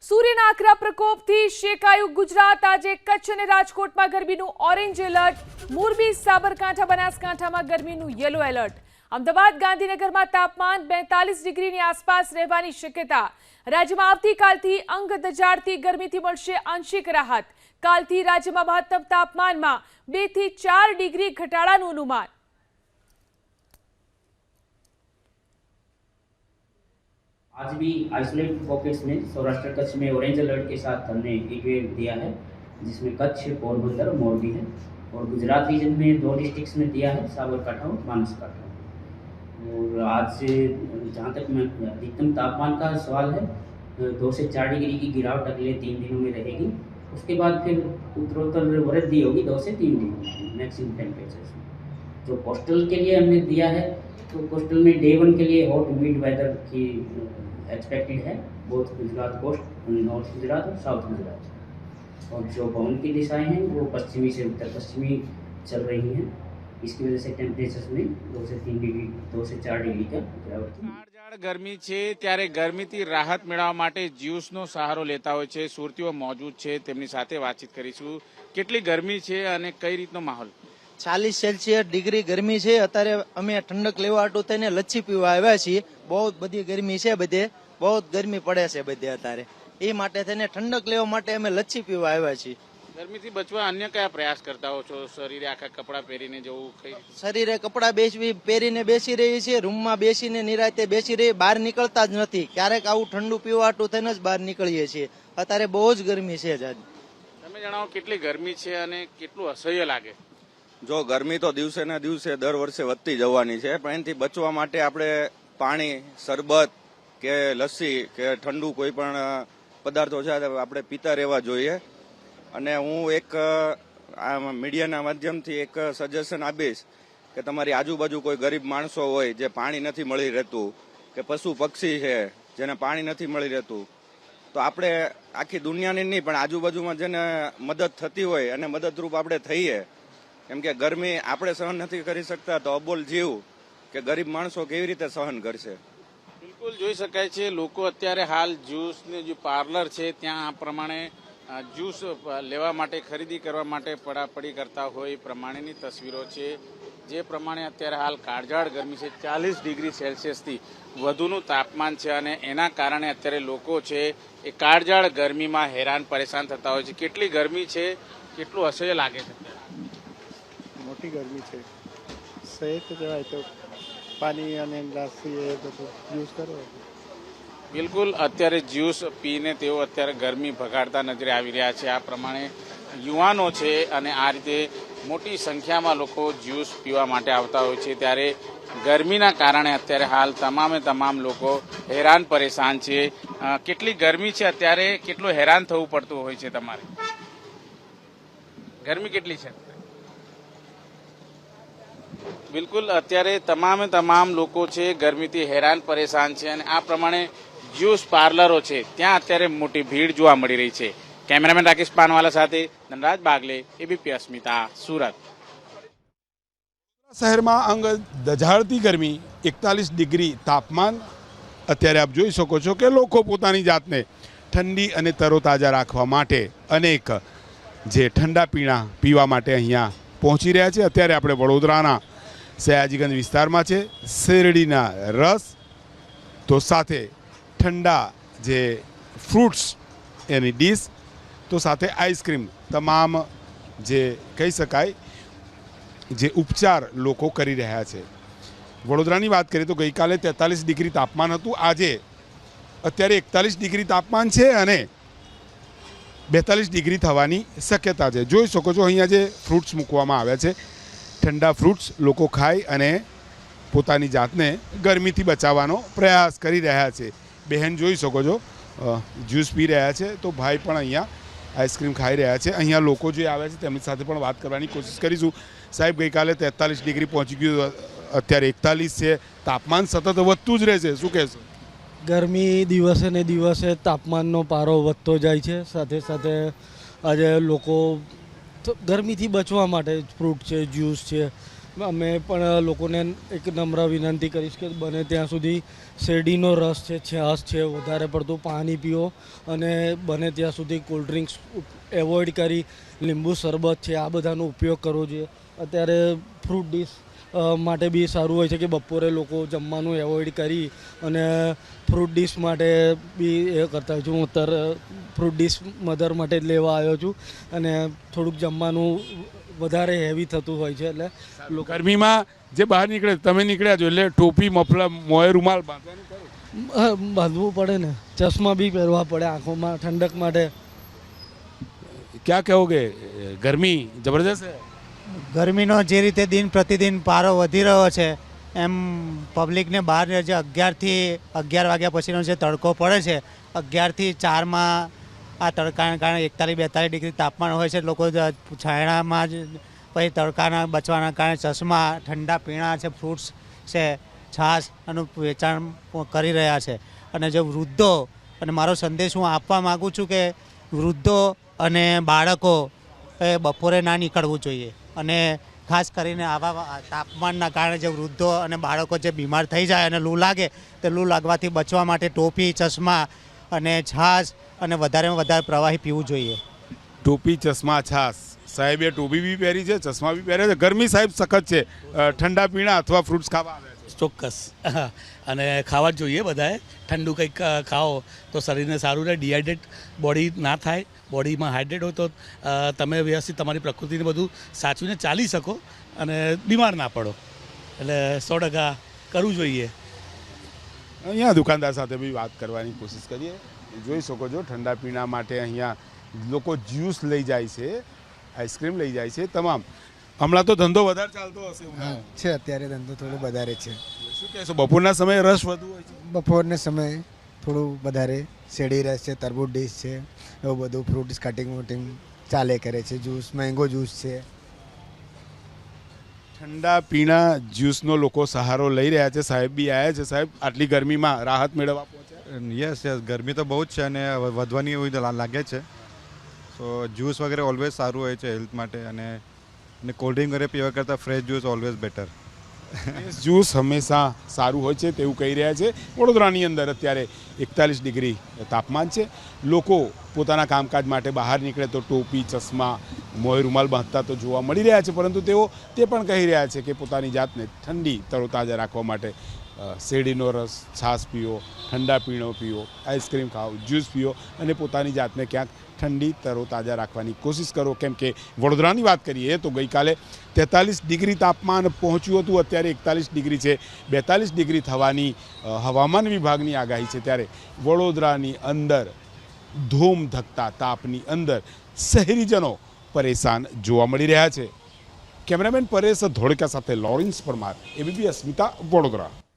સૂર્યના આકરા પ્રકોપથી શેકાયું ગુજરાત। આજે કચ્છ અને રાજકોટમાં ગરમીનું ઓરેન્જ એલર્ટ, મોરબી, સાબરકાંઠા, બનાસકાંઠામાં ગરમીનું યેલો એલર્ટ। અમદાવાદ, ગાંધીનગરમાં તાપમાન 42 ડિગ્રીની આસપાસ રહેવાની શક્યતા। રાજ્યમાં આવતીકાલથી અંગ દજાડતી ગરમીથી મળશે આંશિક રાહત। કાલથી રાજ્યમાં મહત્તમ તાપમાનમાં 2 થી 4 ડિગ્રી ઘટાડાનું અનુમાન। आज भी आइसोलेटेड पॉकेट्स में सौराष्ट्र कच्छ में ऑरेंज अलर्ट के साथ हमने हीट वेव दिया है, जिसमें कच्छ, पोरबंदर और मोरबी है। और गुजरात रीजन में 2 डिस्ट्रिक्ट्स में दिया है, साबरकांठा और बनासकांठा। और आज से जहाँ तक मैं अधिकतम तापमान का सवाल है, 2 से 4 डिग्री की गिरावट अगले 3 दिनों में रहेगी। उसके बाद फिर उत्तरोत्तर वृद्धि होगी 2 से 3 डिग्री मैक्सिमम टेम्परेचर्स में। जो कोस्टल के लिए हमने दिया है, तो कोस्टल में डे 1 के लिए हॉट ह्यूमिड वेदर की एक्सपेक्टेड है, both Gujarat coast, north Gujarat और साउथ गुजरात। और जो पवन की दिशाएं हैं वो पश्चिमी से उत्तर पश्चिमी चल रही हैं। इसकी वजह से टेम्परेचर्स में 2 से 4 डिग्री का गिरावट। કાળઝાળ ગરમી છે ત્યારે ગરમીથી રાહત મેળવવા માટે જ્યુસનો સહારો લેતા હોય છે સુરતીઓ મોજૂદ છે, તેમની સાથે વાતચીત કરીશું। કેટલી ગરમી છે અને કઈ રીતનો માહોલ? 40 સેલ્સિયસ ડિગ્રી ગરમી છે। અત્યારે અમે ઠંડક લેવા હાટુ થઈને લચ્છી પીવા આવ્યા છીએ। બહુ બધી ગરમી છે, બધે બહુ ગરમી પડે છે બધે અત્યારે, એ માટે થઈને ઠંડક લેવા માટે અમે લચ્છી પીવા આવ્યા છીએ। ગરમીથી બચવા અન્ય કયા પ્રયાસ કરતા હો છો? શરીરે આખા કપડા પહેરીને જવું, શરીરે કપડા પહેરીને બેસી રહી છે, રૂમમાં બેસીને નિરાતે બેસી રહી, બહાર નીકળતા જ નથી। ક્યારેક આવું ઠંડુ પીવા હાટુ થઈને જ બહાર નીકળીએ છીએ। અત્યારે બહુ જ ગરમી છે। તમે જણાવો કેટલી ગરમી છે અને કેટલું અસહ્ય લાગે? જો ગરમી તો દિવસે ને દિવસે દર વર્ષે વધતી જવાની છે, પણ એનાથી બચવા માટે આપણે પાણી, શરબત કે લસ્સી કે ઠંડુ કોઈ પણ પદાર્થો છે આપણે પીતા રહેવા જોઈએ। અને હું એક મીડિયાના માધ્યમથી એક સજેશન આપીશ કે તમારી આજુબાજુ કોઈ ગરીબ માણસો હોય જે પાણી નથી મળી રહેતું, કે પશુ પક્ષી છે જેને પાણી નથી મળી રહેતું, તો આપણે આખી દુનિયાની નહીં પણ આજુબાજુમાં જેને મદદ થતી હોય અને મદદરૂપ આપણે થઈએ। કેમ કે ગરમી આપણે સહન નથી કરી શકતા, તો અબોલ જીવ કે ગરીબ માણસો કેવી રીતે સહન કરશે? બિલકુલ જોઈ શકાય છે, લોકો અત્યારે હાલ જ્યુસને જે પાર્લર છે ત્યાં આ પ્રમાણે જ્યુસ લેવા માટે, ખરીદી કરવા માટે પડાપડી કરતા હોય એ પ્રમાણેની તસવીરો છે। જે પ્રમાણે અત્યારે હાલ કાળઝાળ ગરમી છે, 40 ડિગ્રી સેલ્સિયસથી વધુનું તાપમાન છે અને એના કારણે અત્યારે લોકો છે એ કાળઝાળ ગરમીમાં હેરાન પરેશાન થતા હોય છે। કેટલી ગરમી છે, કેટલું અસહ્ય લાગે છે? મોટી ગરમી છે, સહી તો જવાય તો પાણી અને લસ્સી એ બધું યુઝ કરો। બિલકુલ અત્યારે જ્યુસ પીને તેઓ અત્યારે ગરમી ભગાડતા નજરે આવી રહ્યા છે। આ પ્રમાણે યુવાનો છે અને આ રીતે મોટી સંખ્યામાં લોકો જ્યુસ પીવા માટે આવતા હોય છે, ત્યારે ગરમીના કારણે અત્યારે હાલ તમામ લોકો હેરાન પરેશાન છે। કેટલી ગરમી છે અત્યારે, કેટલું હેરાન થવું પડતું હોય છે તમારે? ગરમી કેટલી છે? બિલકુલ અત્યારે તમામ લોકો છે ગરમીથી હેરાન પરેશાન છે અને આ પ્રમાણે જ્યુસ પાર્લરો છે ત્યાં અત્યારે મોટી ભીડ જોવા મળી રહી છે। કેમેરામેન રાકેશ પાનવાલા સાથે ધનરાજ બાગલે, એબીપી અસ્મિતા, સુરત। શહેરમાં અંગ દઝાડતી ગરમી, 41 ડિગ્રી તાપમાન। અત્યારે આપ જોઈ શકો છો કે લોકો પોતાની જાતને ઠંડી અને તરોતાજા રાખવા માટે અનેક જે ઠંડા પીણા પીવા માટે અહીંયા પહોંચી રહ્યા છે। અત્યારે આપણે વડોદરાના સયાજીગંજ વિસ્તારમાં છે। શેરડીના રસ તો સાથે ઠંડા જે ફ્રૂટ્સ એની ડીશ, તો સાથે આઈસ્ક્રીમ, તમામ જે કહી શકાય જે ઉપચાર લોકો કરી રહ્યા છે। વડોદરાની વાત કરીએ તો ગઈકાલે 43 ડિગ્રી તાપમાન હતું, આજે અત્યારે 41 ડિગ્રી તાપમાન છે અને 42 ડિગ્રી થવાની શક્યતા છે। જોઈ શકો છો અહીંયા જે ફ્રૂટ્સ મૂકવામાં આવ્યા છે, ઠંડા ફ્રૂટ્સ લોકો ખાય અને પોતાની જાતને ગરમીથી બચાવવાનો પ્રયાસ કરી રહ્યા છે। બહેન જોઈ શકો છો જ્યુસ પી રહ્યા છે, તો ભાઈ પણ અહીંયા આઈસ્ક્રીમ ખાઈ રહ્યા છે। અહીંયા લોકો જે આવ્યા છે તેમની સાથે પણ વાત કરવાની કોશિશ કરીશું। સાહેબ, ગઈકાલે 43 ડિગ્રી પહોંચી ગયું, અત્યારે 41 છે, તાપમાન સતત વધતું જ રહેશે, શું કહેશો? ગરમી દિવસે ને દિવસે તાપમાનનો પારો વધતો જાય છે। સાથે સાથે આજે લોકો ગરમીથી બચવા માટે ફ્રૂટ છે, જ્યુસ છે, અમે પણ લોકોને એક નમ્ર વિનંતી કરીશ કે બને ત્યાં સુધી શેરડીનો રસ છે, છાશ છે, વધારે પડતું પાણી પીઓ અને બને ત્યાં સુધી કોલ્ડ ડ્રિંક્સ એવોઇડ કરી લીંબુ શરબત છે આ બધાનો ઉપયોગ કરવો જોઈએ. અત્યારે ફ્રૂટ ડીશ માટે બી સારું હોય છે કે બપોરે લોકો જમવાનું એવોઇડ કરી અને ફ્રૂટ ડીશ માટે બી એ કરતા હોય છું. હું અત્યારે ફ્રૂટ ડીશ મધર માટે જ લેવા આવ્યો છું અને થોડુંક જમવાનું વધારે હેવી થતું હોય છે એટલે ગરમીમાં જે બહાર નીકળે તમે નીકળ્યા છો એટલે ટોપી મફલર મોંએ રૂમાલ બાંધવાનું ખરું? બાંધવું પડે ને, ચશ્મા બી પહેરવા પડે આંખોમાં ઠંડક માટે. ક્યાં કહોગે, ગરમી જબરદસ્ત છે? ગરમીનો જે રીતે દિન પ્રતિદિન પારો વધી રહ્યો છે એમ પબ્લિકને બહાર જે 11 વાગ્યા પછીનો જે તડકો પડે છે 11 થી 4માં આ તડકાના કારણે 41-42 ડિગ્રી તાપમાન હોય છે. લોકો છાયડામાં જ પછી તડકાના બચવાના કારણે ચશ્મા, ઠંડા પીણા છે, ફ્રૂટ્સ છે, છાશ આનું વેચાણ કરી રહ્યા છે. અને જે વૃદ્ધો, અને મારો સંદેશ હું આપવા માગું છું કે વૃદ્ધો અને બાળકો એ બપોરે ના નીકળવું જોઈએ અને ખાસ કરીને આવા તાપમાનના કારણે જે વૃદ્ધો અને બાળકો જે બીમાર થઈ જાય અને લૂ લાગે તે લૂ લાગવાથી બચવા માટે ટોપી, ચશ્મા અને છાશ અને વધારેમાં વધારે પ્રવાહી પીવું જોઈએ. ટોપી, ચશ્મા, છાશ. સાહેબે ટોપી બી પહેરી છે, ચશ્મા બી પહેરે છે. ગરમી સાહેબ સખત છે. ઠંડા પીણા અથવા ફ્રૂટ્સ ખાવા આવે છે? ચોક્કસ અને ખાવા જ જોઈએ બધાએ. ઠંડુ કંઈક ખાઓ તો શરીરને સારું રહે, ડિહાઇડ્રેટ બોડી ના થાય. બોડીમાં હાઇડ્રેટ હોય તો તમે વ્યવસ્થિત તમારી પ્રકૃતિને બધું સાચવીને ચાલી શકો અને બીમાર ના પડો. એટલે 100% કરવું જોઈએ. અહીંયા દુકાનદાર સાથે બી વાત કરવાની કોશિશ કરીએ. જોઈ શકો છો ઠંડા પીણા માટે અહીંયા લોકો જ્યુસ લઈ જાય છે, આઈસ્ક્રીમ લઈ જાય છે, તમામ. હમણાં તો ધંધો વધારે ચાલતો હશે? છે અત્યારે ધંધો થોડો વધારે છે. શું કહેશો, બપોરના સમયે રસ વધુ હોય છે? બપોરના સમયે થોડું વધારે શેરડી રસ છે, તરબૂચ ડીશ છે, એવું બધું ફ્રૂટ કટિંગ વટિંગ ચાલે કરે છે. જ્યુસ, મેંગો જ્યુસ છે. ઠંડા પીણા જ્યુસનો લોકો સહારો લઈ રહ્યા છે. સાહેબ બી આવ્યા છે. સાહેબ, આટલી ગરમીમાં રાહત મેળવવા પહોંચ્યા? યસ ગરમી તો બહુ જ છે અને વધવાની એવું લાગે છે. સો જ્યુસ વગેરે ઓલવેઝ સારું હોય છે હેલ્થ માટે અને કોલ્ડ ડ્રિંક વગેરે પીવા કરતાં fresh juice always better. Juice હંમેશા સારું હોય છે તેવું કહી રહ્યા છે. વડોદરાની અંદર અત્યારે 41 ડિગ્રી તાપમાન છે. લોકો પોતાના કામકાજ માટે બહાર નીકળે તો ટોપી, ચશ્મા, મોંએ રૂમાલ બાંધતા તો જોવા મળી રહ્યા છે, પરંતુ તેઓ તે પણ કહી રહ્યા છે કે પોતાની જાતને ઠંડી તરોતાજા રાખવા માટે શેરડીનો રસ, છાશ પીઓ, ઠંડા પીણો પીઓ, આઈસ્ક્રીમ ખાઓ, જ્યુસ પીઓ અને પોતાની જાતને ક્યાંક ઠંડી તરોતાજા રાખવાની કોશિશ કરો. કેમ કે વડોદરાની વાત કરીએ તો ગઈકાલે 43 ડિગ્રી તાપમાન પહોંચ્યું હતું. અત્યારે 41 ડિગ્રી છે. 42 ડિગ્રી થવાની હવામાન વિભાગની આગાહી છે. ત્યારે વડોદરાની અંદર ધૂમ ધકતા તાપની અંદર શહેરીજનો પરેશાન જોવા મળી રહ્યા છે. કેમેરામેન પરેશ ધોળકા સાથે લોરેન્સ પરમાર, ABP અસ્મિતા, વડોદરા.